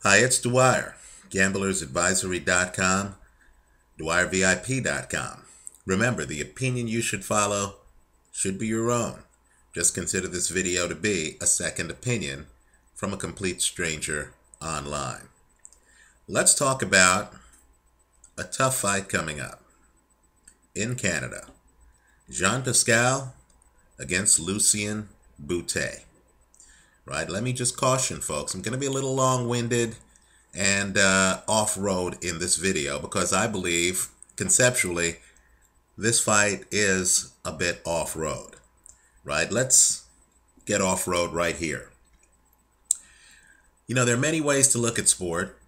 Hi, it's Dwyer, gamblersadvisory.com, DwyerVIP.com. Remember, the opinion you should follow should be your own. Just consider this video to be a second opinion from a complete stranger online. Let's talk about a tough fight coming up in Canada. Pascal against Lucian Bute. Right, let me just caution folks, I'm going to be a little long-winded and off-road in this video because I believe conceptually this fight is a bit off-road. Right, let's get off-road right here. You know, there are many ways to look at sport.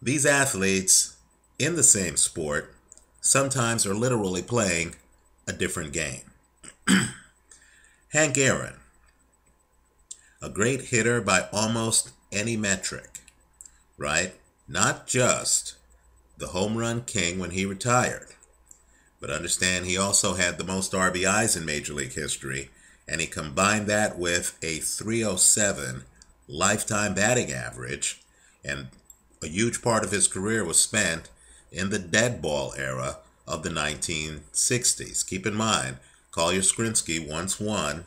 These athletes in the same sport sometimes are literally playing a different game. Hank Aaron, a great hitter by almost any metric, right? Not just the home run king when he retired, but understand he also had the most RBIs in Major League history, and he combined that with a .307 lifetime batting average, and a huge part of his career was spent in the dead ball era of the 1960s. Keep in mind, Collier Skrinsky once won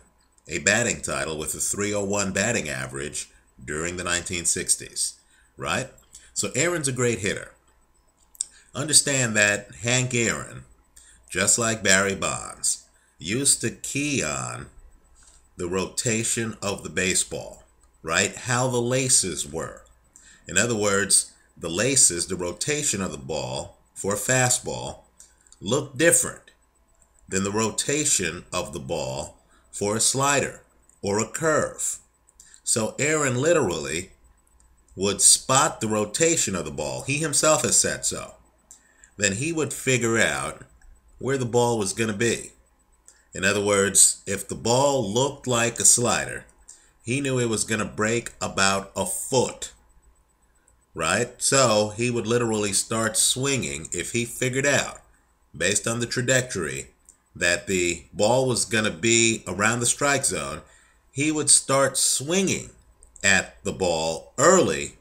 a batting title with a .301 batting average during the 1960s, right? So Aaron's a great hitter. Understand that Hank Aaron, just like Barry Bonds, used to key on the rotation of the baseball, right? How the laces were. In other words, the laces, the rotation of the ball for a fastball, looked different than the rotation of the ball for a slider or a curve. So Aaron literally would spot the rotation of the ball. He himself has said so. Then he would figure out where the ball was going to be. In other words, if the ball looked like a slider, he knew it was going to break about a foot, right? So he would literally start swinging if he figured out, based on the trajectory, that the ball was going to be around the strike zone. He would start swinging at the ball early,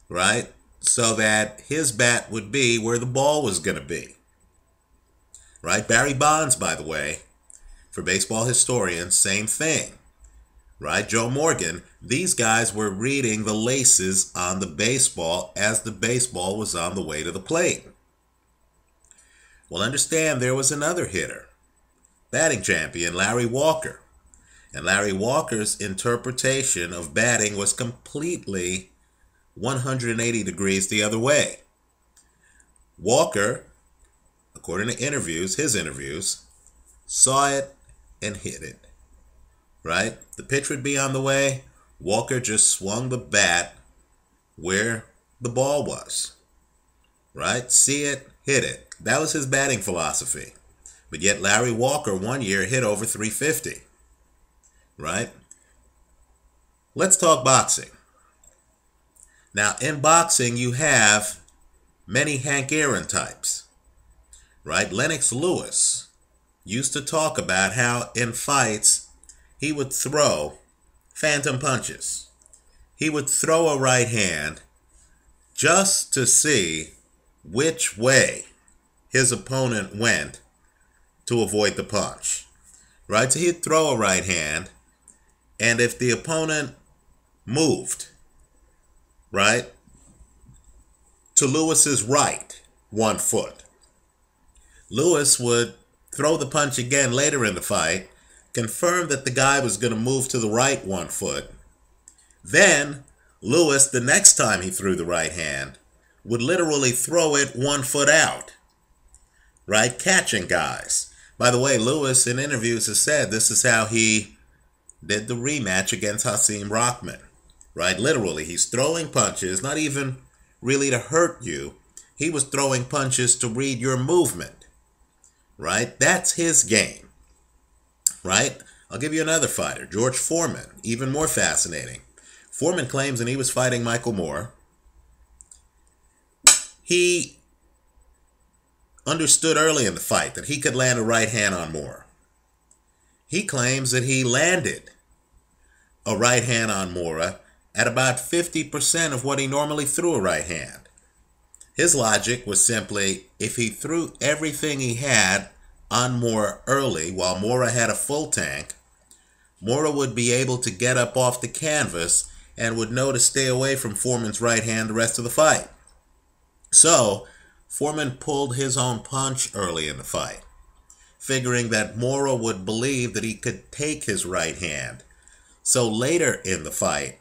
right? So that his bat would be where the ball was going to be. Right? Barry Bonds, by the way, for baseball historians, same thing. Right? Joe Morgan, these guys were reading the laces on the baseball as the baseball was on the way to the plate. Well, understand there was another hitter, batting champion Larry Walker. And Larry Walker's interpretation of batting was completely 180 degrees the other way. Walker, according to interviews, his interviews, saw it and hit it. Right? The pitch would be on the way. Walker just swung the bat where the ball was. Right? See it, hit it. That was his batting philosophy. But yet Larry Walker one year hit over .350. Right? Let's talk boxing. Now, in boxing, you have many Hank Aaron types. Right? Lennox Lewis used to talk about how in fights he would throw phantom punches. He would throw a right hand just to see which way his opponent went to avoid the punch. Right? So he'd throw a right hand, and if the opponent moved, right, to Lewis's right 1 foot, Lewis would throw the punch again later in the fight, confirm that the guy was going to move to the right 1 foot. Then Lewis, the next time he threw the right hand, would literally throw it 1 foot out, right, catching guys. By the way, Lewis in interviews has said this is how he did the rematch against Hasim Rahman, right? Literally, he's throwing punches, not even really to hurt you. He was throwing punches to read your movement, right? That's his game, right? I'll give you another fighter, George Foreman, even more fascinating. Foreman claims when he was fighting Michael Moore, he understood early in the fight that he could land a right hand on Moore. He claims that he landed a right hand on Moore at about 50% of what he normally threw a right hand. His logic was simply, if he threw everything he had on Mora early while Mora had a full tank, Mora would be able to get up off the canvas and would know to stay away from Foreman's right hand the rest of the fight. So, Foreman pulled his own punch early in the fight, figuring that Mora would believe that he could take his right hand. So later in the fight,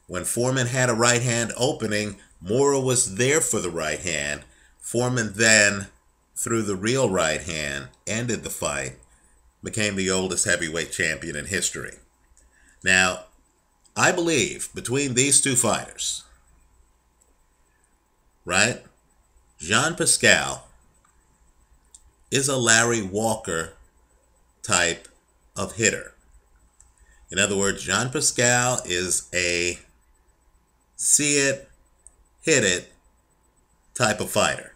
when Foreman had a right hand opening, Mora was there for the right hand. Foreman then, through the real right hand, ended the fight, became the oldest heavyweight champion in history. Now, I believe between these two fighters, right, Jean Pascal is a Larry Walker type of hitter. In other words, Jean Pascal is a see it, hit it type of fighter,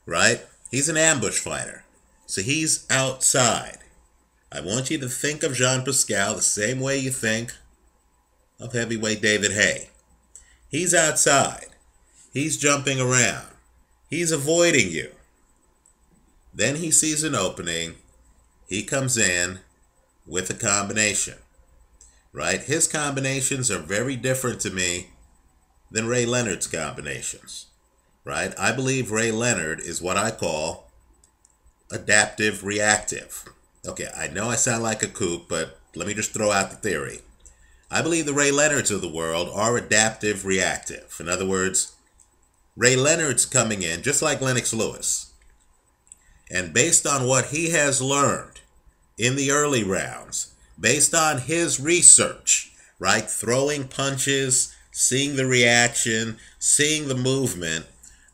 right? He's an ambush fighter, so he's outside. I want you to think of Jean Pascal the same way you think of heavyweight David Haye. He's outside. He's jumping around. He's avoiding you. Then he sees an opening. He comes in with a combination, right? His combinations are very different to me than Ray Leonard's combinations, right? I believe Ray Leonard is what I call adaptive reactive. Okay, I know I sound like a kook, but let me just throw out the theory. I believe the Ray Leonards of the world are adaptive reactive. In other words, Ray Leonard's coming in just like Lennox Lewis, and based on what he has learned in the early rounds, based on his research, right, throwing punches, seeing the reaction, seeing the movement,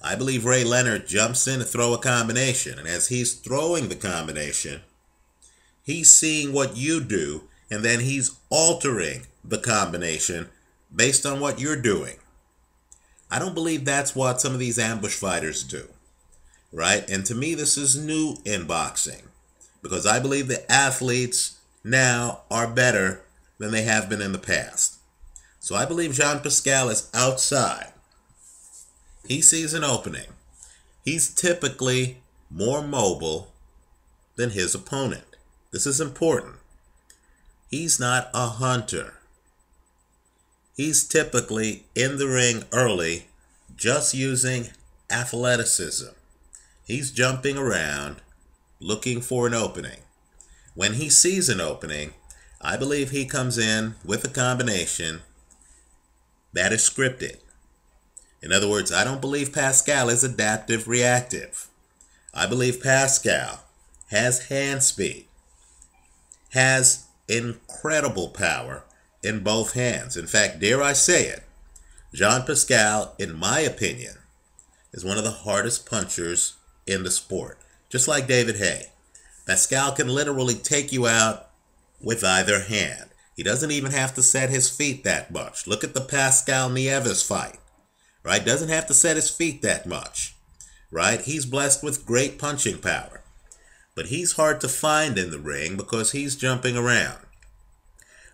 I believe Ray Leonard jumps in to throw a combination. And as he's throwing the combination, he's seeing what you do, and then he's altering the combination based on what you're doing. I don't believe that's what some of these ambush fighters do, right? And to me, this is new in boxing, because I believe the athletes now are better than they have been in the past. So I believe Jean Pascal is outside. He sees an opening. He's typically more mobile than his opponent. This is important. He's not a hunter. He's typically in the ring early, just using athleticism. He's jumping around, looking for an opening. When he sees an opening, I believe he comes in with a combination that is scripted. In other words, I don't believe Pascal is adaptive reactive. I believe Pascal has hand speed, has incredible power in both hands. In fact, dare I say it, Jean Pascal, in my opinion, is one of the hardest punchers in the sport. Just like David Haye. Pascal can literally take you out with either hand. He doesn't even have to set his feet that much. Look at the Pascal-Nieves fight, right? Doesn't have to set his feet that much, right? He's blessed with great punching power. But he's hard to find in the ring because he's jumping around.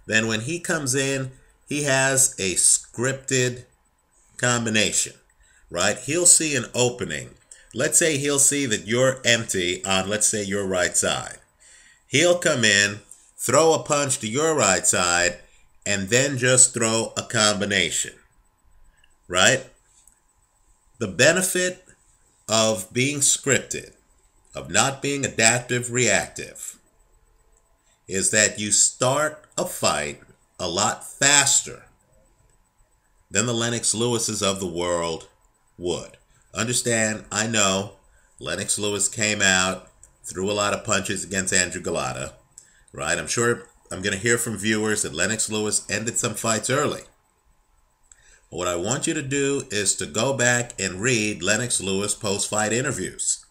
Then when he comes in, he has a scripted combination, right? He'll see an opening. Let's say he'll see that you're empty on, let's say, your right side. He'll come in, throw a punch to your right side, and then just throw a combination, right? The benefit of being scripted, of not being adaptive reactive, is that you start a fight a lot faster than the Lennox Lewises of the world would. Understand, I know Lennox Lewis came out, threw a lot of punches against Andrew Galata, right? I'm sure I'm going to hear from viewers that Lennox Lewis ended some fights early. But what I want you to do is to go back and read Lennox Lewis post-fight interviews.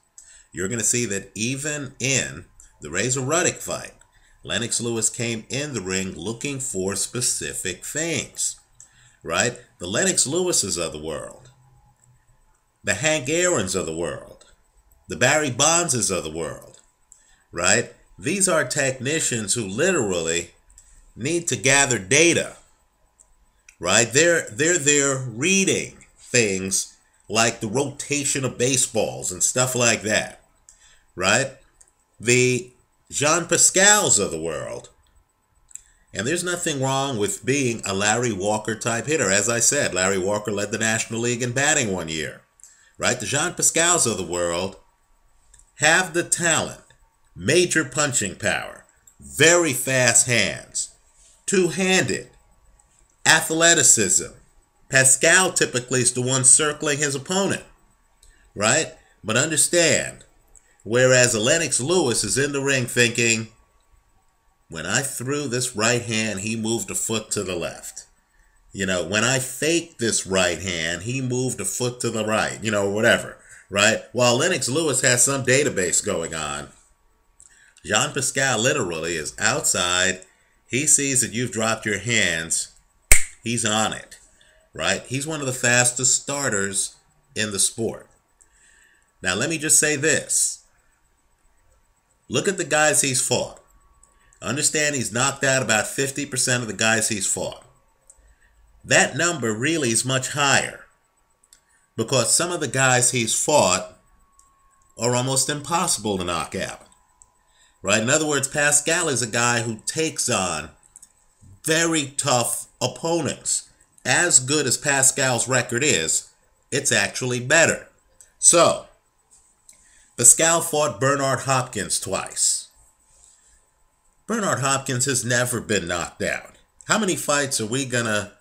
You're going to see that even in the Razor Ruddock fight, Lennox Lewis came in the ring looking for specific things, right? The Lennox Lewises of the world, the Hank Aarons of the world, the Barry Bondses of the world, right? These are technicians who literally need to gather data right? They're there reading things like the rotation of baseballs and stuff like that, right? The Jean Pascals of the world. And there's nothing wrong with being a Larry Walker type hitter. As I said, Larry Walker led the National League in batting one year, right? The Jean Pascals of the world have the talent, major punching power, very fast hands, two-handed, athleticism. Pascal typically is the one circling his opponent, right? But understand, whereas Lennox Lewis is in the ring thinking, when I threw this right hand, he moved a foot to the left. You know, when I faked this right hand, he moved a foot to the right, you know, whatever, right? While Lennox Lewis has some database going on, Jean Pascal literally is outside. He sees that you've dropped your hands. He's on it, right? He's one of the fastest starters in the sport. Now, let me just say this. Look at the guys he's fought. Understand he's knocked out about 50% of the guys he's fought. That number really is much higher because some of the guys he's fought are almost impossible to knock out, right? In other words, Pascal is a guy who takes on very tough opponents. As good as Pascal's record is, it's actually better. So, Pascal fought Bernard Hopkins twice. Bernard Hopkins has never been knocked out. How many fights are we going to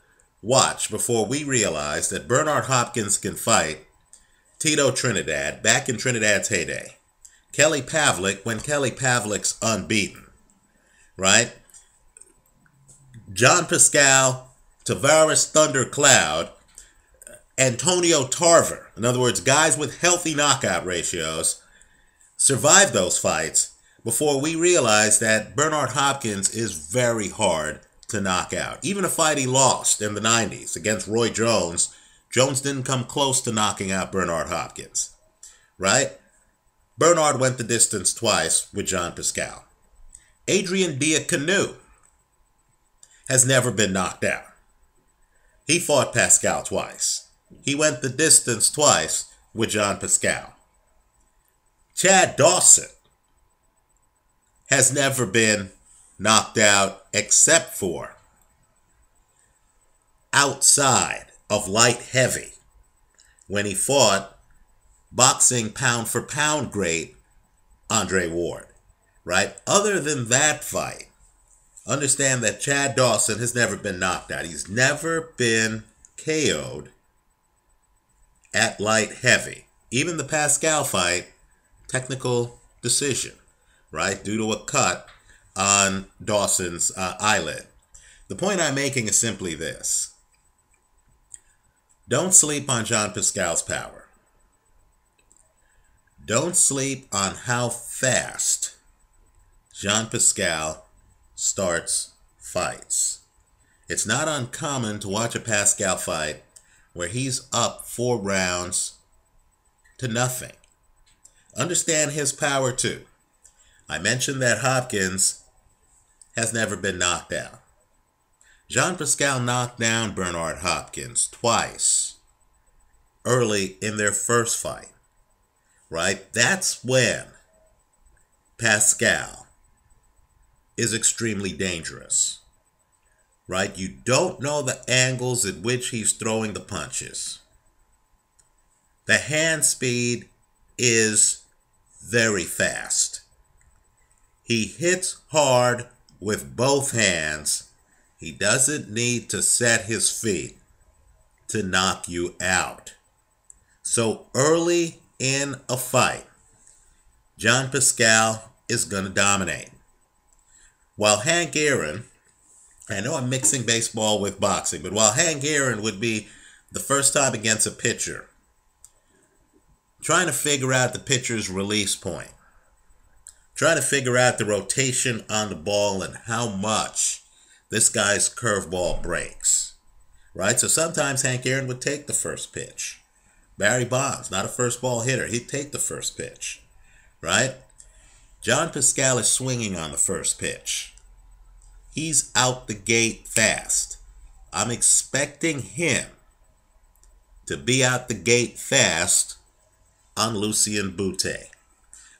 watch before we realize that Bernard Hopkins can fight Tito Trinidad back in Trinidad's heyday? Kelly Pavlik when Kelly Pavlik's unbeaten, right? John Pascal, Tavares Thundercloud, Antonio Tarver, in other words, guys with healthy knockout ratios, survived those fights before we realize that Bernard Hopkins is very hard to knock out. Even a fight he lost in the 90s against Roy Jones, Jones didn't come close to knocking out Bernard Hopkins, right? Bernard went the distance twice with Jean Pascal. Adrian Biacanu has never been knocked out. He fought Pascal twice. He went the distance twice with Jean Pascal. Chad Dawson has never been knocked out except for outside of light heavy when he fought boxing pound for pound great Andre Ward, right? Other than that fight, understand that Chad Dawson has never been knocked out. He's never been KO'd at light heavy. Even the Pascal fight, technical decision, right? Due to a cut on Dawson's eyelid. The point I'm making is simply this. Don't sleep on Jean Pascal's power. Don't sleep on how fast Jean Pascal starts fights. It's not uncommon to watch a Pascal fight where he's up 4 rounds to nothing. Understand his power too. I mentioned that Hopkins has never been knocked out. Jean Pascal knocked down Bernard Hopkins twice early in their first fight, right? That's when Pascal is extremely dangerous, right? You don't know the angles at which he's throwing the punches. The hand speed is very fast. He hits hard with both hands. He doesn't need to set his feet to knock you out. So early in a fight, Jean Pascal is going to dominate. While Hank Aaron, I know I'm mixing baseball with boxing, but while Hank Aaron would be the first time against a pitcher, trying to figure out the pitcher's release point, trying to figure out the rotation on the ball and how much this guy's curveball breaks, right? So sometimes Hank Aaron would take the first pitch. Barry Bonds, not a first ball hitter, he'd take the first pitch, right? Jean Pascal is swinging on the first pitch. He's out the gate fast. I'm expecting him to be out the gate fast on Lucian Bute.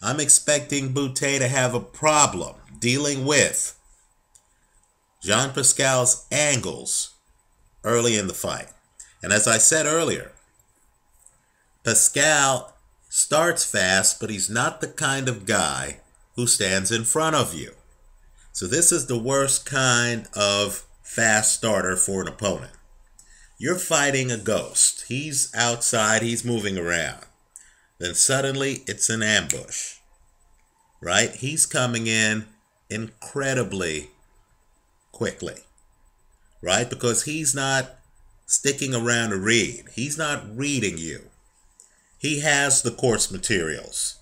I'm expecting Bute to have a problem dealing with Jean Pascal's angles early in the fight. And as I said earlier, Pascal starts fast, but he's not the kind of guy who stands in front of you. So this is the worst kind of fast starter for an opponent. You're fighting a ghost. He's outside, he's moving around. Then suddenly it's an ambush, right? He's coming in incredibly quickly, right? Because he's not sticking around to read. He's not reading you. He has the course materials.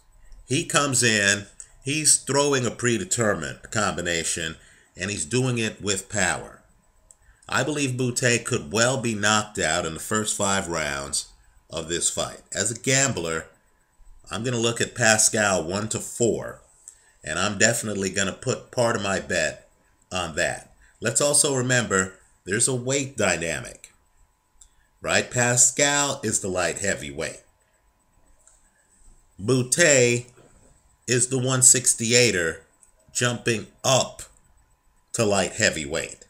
He comes in, he's throwing a predetermined combination, and he's doing it with power. I believe Bute could well be knocked out in the first 5 rounds of this fight. As a gambler, I'm going to look at Pascal 1-4, and I'm definitely going to put part of my bet on that. Let's also remember there's a weight dynamic, right? Pascal is the light heavyweight. Bute is the 168er jumping up to light heavyweight,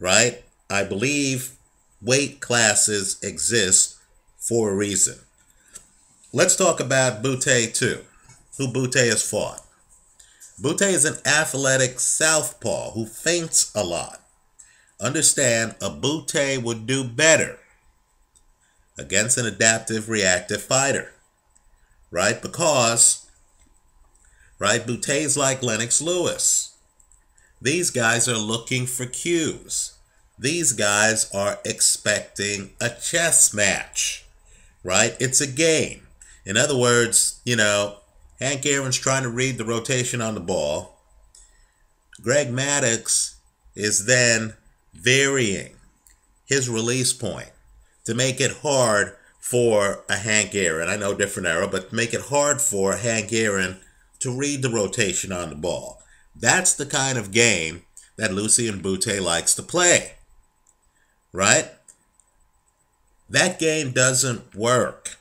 right? I believe weight classes exist for a reason. Let's talk about Bute too, who Bute has fought. Bute is an athletic southpaw who feints a lot. Understand, a Bute would do better against an adaptive reactive fighter, right? Because, right, Bute's like Lennox Lewis. These guys are looking for cues. These guys are expecting a chess match, right? It's a game. In other words, you know, Hank Aaron's trying to read the rotation on the ball. Greg Maddox is then varying his release point to make it hard for a Hank Aaron. I know different era, but make it hard for Hank Aaron to read the rotation on the ball. That's the kind of game that Lucian Bute likes to play, right? That game doesn't work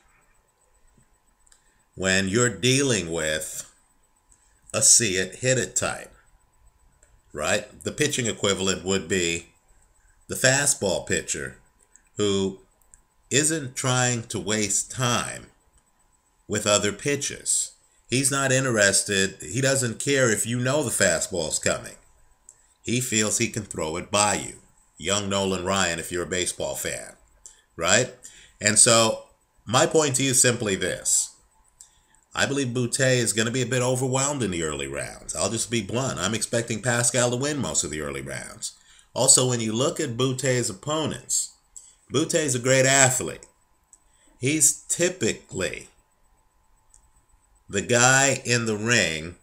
when you're dealing with a see it, hit it type, right? The pitching equivalent would be the fastball pitcher who isn't trying to waste time with other pitches. He's not interested. He doesn't care if you know the fastball's coming. He feels he can throw it by you. Young Nolan Ryan, if you're a baseball fan, right? And so my point to you is simply this. I believe Bute is going to be a bit overwhelmed in the early rounds. I'll just be blunt. I'm expecting Pascal to win most of the early rounds. Also, when you look at Bute's opponents, Bute is a great athlete. He's typically the guy in the ring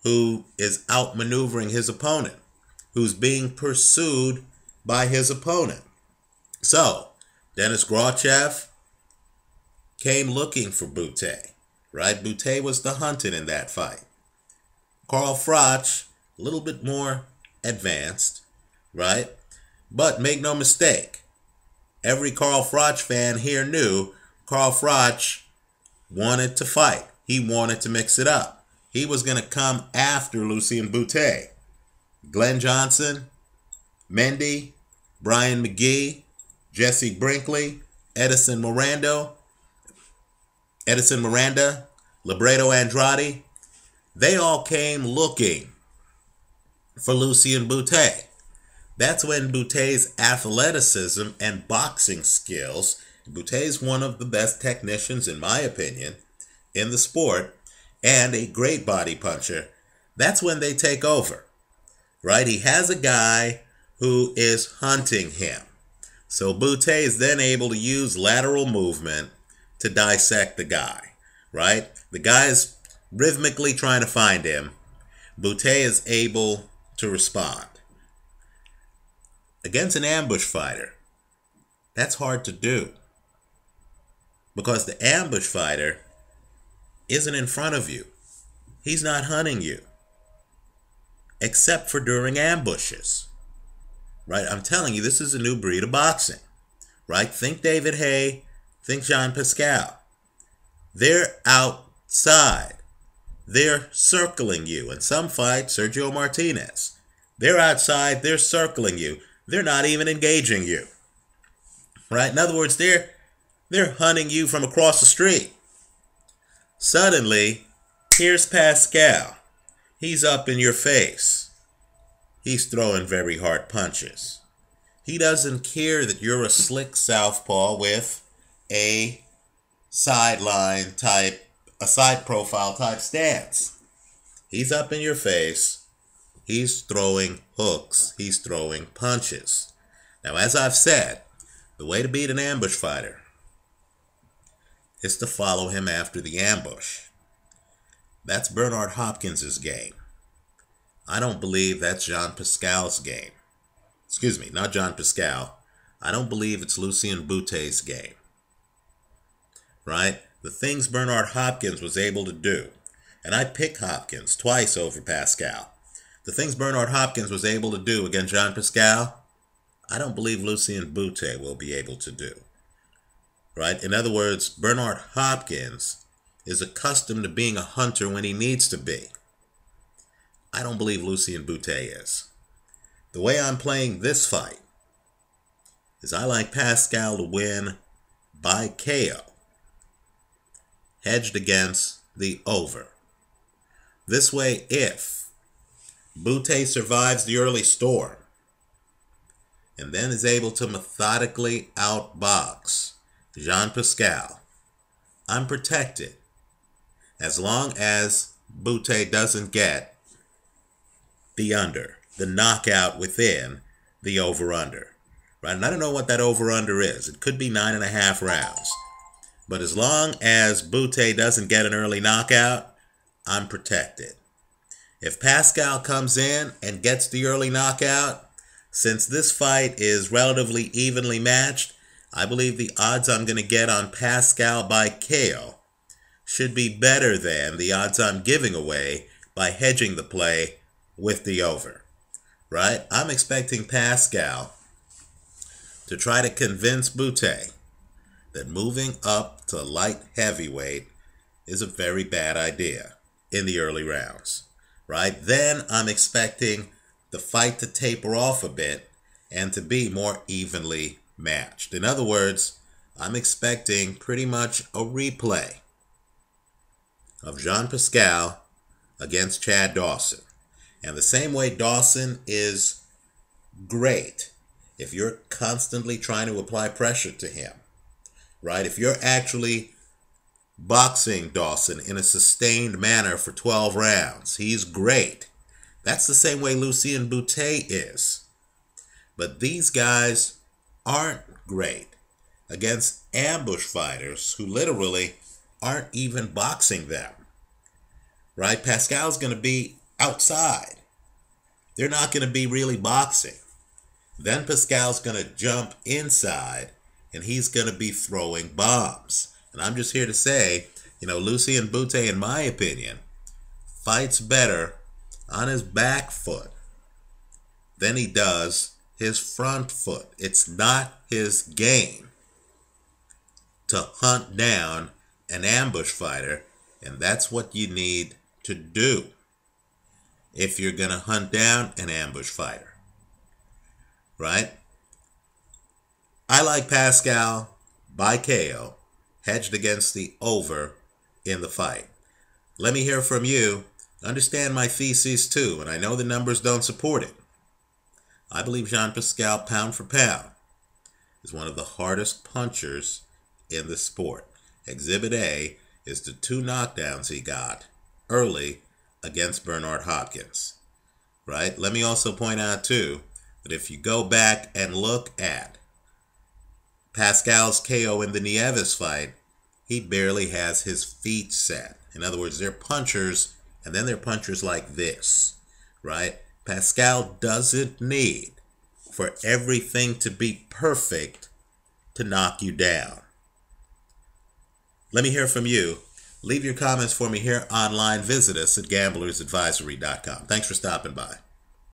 who is outmaneuvering his opponent, who's being pursued by his opponent. So, Denis Grachev came looking for Bute. Right? Bute was the hunted in that fight. Carl Froch, a little bit more advanced, right? But make no mistake, every Carl Froch fan here knew Carl Froch wanted to fight. He wanted to mix it up. He was going to come after Lucian Bute. Glenn Johnson, Mendy, Brian McGee, Jesse Brinkley, Edison Miranda, Libredo Andrade, they all came looking for Lucian Bute. That's when Bute's athleticism and boxing skills, Bute's one of the best technicians, in my opinion, in the sport, and a great body puncher, that's when they take over, right? He has a guy who is hunting him. So Bute is then able to use lateral movement to dissect the guy, right? The guy's rhythmically trying to find him. Bute is able to respond. Against an ambush fighter, that's hard to do because the ambush fighter isn't in front of you. He's not hunting you, except for during ambushes. right? I'm telling you, this is a new breed of boxing, right? Think David Haye, think Jean Pascal. They're outside. They're circling you. In some fights, Sergio Martinez, they're outside, they're circling you. They're not even engaging you, right? In other words, they're hunting you from across the street. Suddenly, here's Pascal. He's up in your face. He's throwing very hard punches. He doesn't care that you're a slick southpaw with a sideline type, a side profile type stance. He's up in your face. He's throwing hooks. He's throwing punches. Now, as I've said, the way to beat an ambush fighter is to follow him after the ambush. That's Bernard Hopkins' game. I don't believe that's Jean Pascal's game. Excuse me, not Jean Pascal. I don't believe it's Lucian Bute's game. Right? The things Bernard Hopkins was able to do, and I pick Hopkins twice over Pascal. The things Bernard Hopkins was able to do against Jean Pascal, I don't believe Lucian Bute will be able to do. Right? In other words, Bernard Hopkins is accustomed to being a hunter when he needs to be. I don't believe Lucian Bute is. The way I'm playing this fight is I like Pascal to win by KO, hedged against the over. This way, if Bute survives the early storm and then is able to methodically outbox Jean Pascal, I'm protected as long as Bute doesn't get the under, the knockout within the over-under. Right? And I don't know what that over-under is. It could be 9.5 rounds. But as long as Bute doesn't get an early knockout, I'm protected. If Pascal comes in and gets the early knockout, since this fight is relatively evenly matched, I believe the odds I'm going to get on Pascal by KO should be better than the odds I'm giving away by hedging the play with the over. Right? I'm expecting Pascal to try to convince Bute that moving up to light heavyweight is a very bad idea in the early rounds. Right? Then I'm expecting the fight to taper off a bit and to be more evenly matched. In other words, I'm expecting pretty much a replay of Jean Pascal against Chad Dawson. And the same way Dawson is great if you're constantly trying to apply pressure to him, right? If you're actually boxing Dawson in a sustained manner for 12 rounds, he's great. That's the same way Lucian Bute is. But these guys aren't great against ambush fighters who literally aren't even boxing them. Right? Pascal's going to be outside. They're not going to be really boxing. Then Pascal's going to jump inside and he's going to be throwing bombs. And I'm just here to say, Lucian Bute, in my opinion, fights better on his back foot than he does his front foot. It's not his game to hunt down an ambush fighter, and that's what you need to do if you're going to hunt down an ambush fighter. Right? I like Pascal by KO, hedged against the over in the fight. Let me hear from you. Understand my thesis too, and I know the numbers don't support it. I believe Jean Pascal, pound for pound, is one of the hardest punchers in the sport. Exhibit A is the 2 knockdowns he got early against Bernard Hopkins. Right? Let me also point out too that if you go back and look at Pascal's KO in the Nieves fight, he barely has his feet set. In other words, they're punchers, and then they're punchers like this. Right? Pascal doesn't need for everything to be perfect to knock you down. Let me hear from you. Leave your comments for me here online. Visit us at gamblersadvisory.com. Thanks for stopping by.